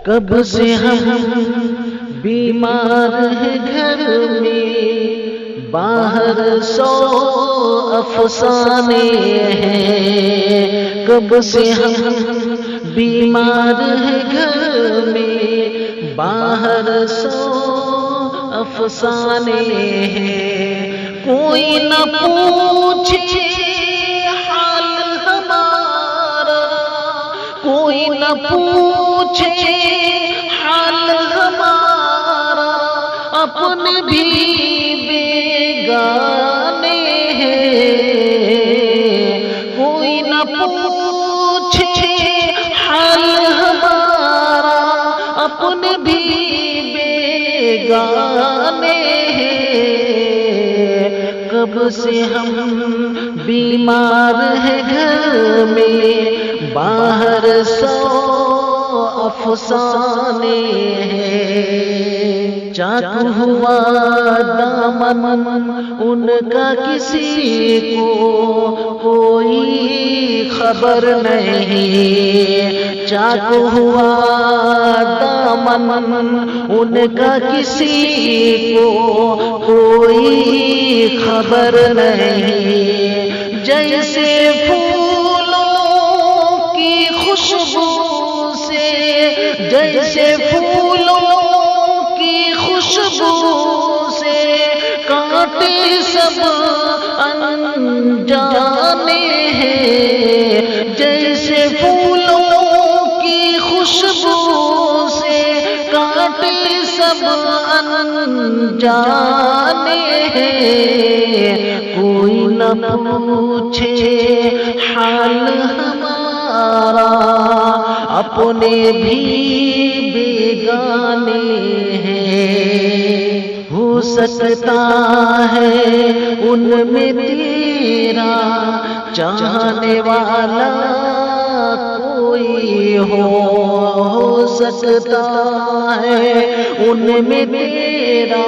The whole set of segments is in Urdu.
کب سے ہم بیمار ہیں گھر میں، باہر 100 افسانے ہیں۔ کب سے ہم بیمار ہیں گھر میں، باہر 100 افسانے ہیں۔ کوئی نہ پوچھے حال ہمارا، کوئی نہ پوچھے حال ہمارا، اپنے بھی بیگانے ہیں۔ کوئی نہ پوچھے حال ہمارا، اپنے بھی بیگانے ہیں۔ کب سے ہم بیمار ہیں گھر میں، باہر 100 افسانے ہیں۔ چاک ہوا دامن ان کا کسی کو کوئی خبر نہیں، چاک ہوا دامن ان کا کسی کو کوئی خبر نہیں۔ جیسے پھولوں کی خوشبو سے، جیسے پھولوں کی خوشبو سے کانٹے سب انجانے ہیں۔ جیسے پھولوں کی خوشبو سے کانٹے سب انجانے ہیں۔ کوئی نہ پوچھے حال ہمارا، اپنے بھی بیگانے ہیں۔ ہو سکتا ہے ان میں تیرا چاہنے والا کوئی ہو سکتا ہے ان میں تیرا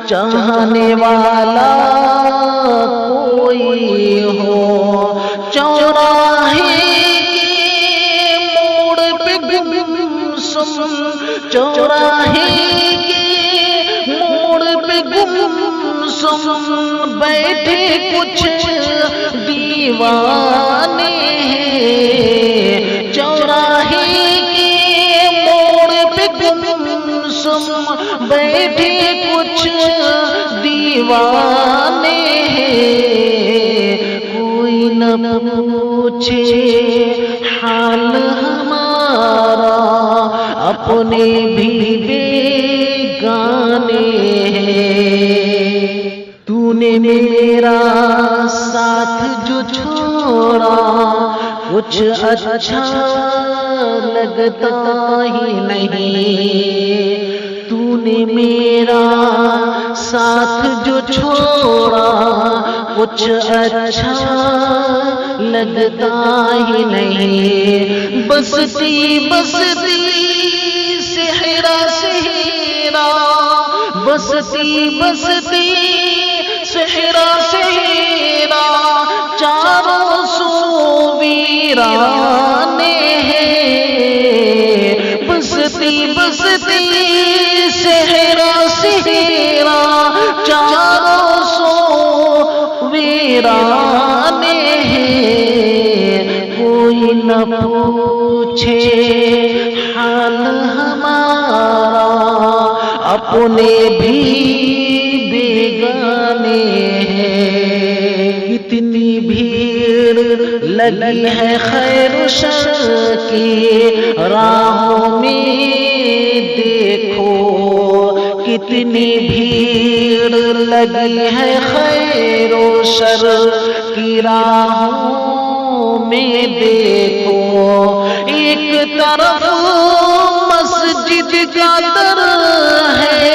چاہنے والا کوئی ہو۔ چوراہے کے موڑ پہ گمسم، چوراہے کے موڑ پہ گمسم بیٹھے کچھ دیوانے ہیں۔ چوراہے کے موڑ پہ گمسم بیٹھے کچھ دیوانے ہیں۔ کوئی نہ پوچھے حال ہمارا، اپنے بھی بیگانے ہیں۔ تو نے میرا ساتھ جو چھوڑا، کچھ اچھا لگتا ہی نہیں۔ تو نے میرا ساتھ جو چھوڑا، کچھ اچھا لگتا ہی نہیں۔ بستی بستی صحرا صحرا، بستی بستی صحرا صحرا، چاروں سو ویرانے ہیں۔ بستی بستی صحرا صحرا، چاروں سو ویرانے ہیں۔ کوئی نہ پوچھے حال ہمارا، اپنے بھی بیگانے ہیں۔ کتنی بھیڑ لگی ہے خیر و شر کی راہوں میں دیکھو، کتنی بھیڑ لگی ہے خیر و شر کی راہوں میں دیکھو۔ ایک طرف مسجد کا در ہے،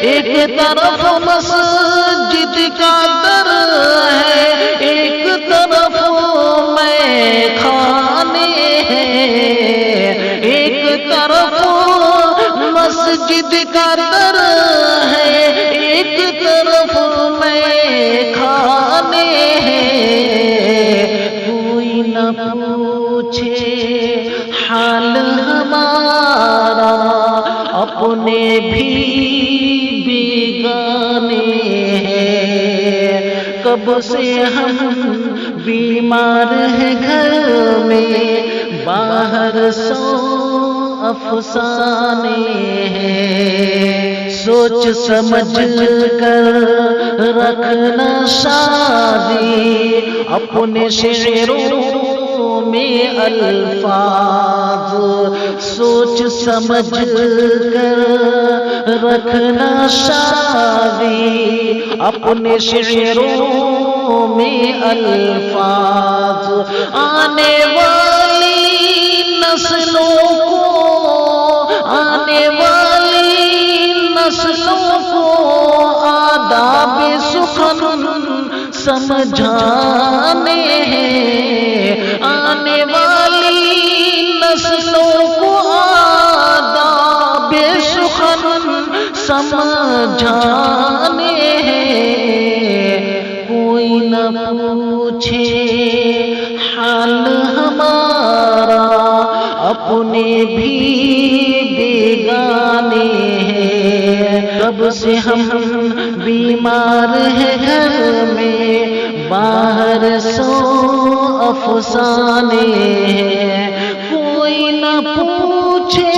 ایک طرف مسجد کا در ہے، ایک طرف میں کھانے ہیں۔ ایک طرف مسجد کا در ہے، ایک طرف میں کھانے ہیں۔ کوئی نہ پوچھے حال ہمارا، اپنے بھی بیگانے ہیں، کب سے ہم بیمار ہیں گھر میں، باہر سو افسانے ہیں، سوچ سمجھ کر رکھنا شادی، اپنے شعروں میں الفاظ سوچ سمجھ کر رکھنا شادی، اپنے شعروں میں الفاظ، آنے والی نسلوں کو، آنے والی نسلوں کو آداب سخن سمجھانے ہیں، آنے والی نسلوں کو آداب سخن سمجھانے ہیں، کوئی نہ پوچھے حال ہمارا، اپنے بھی بیگانے ہیں، کب سے ہم بیمار ہیں گھر میں، باہر سو افسانے ہیں، کوئی نہ پوچھے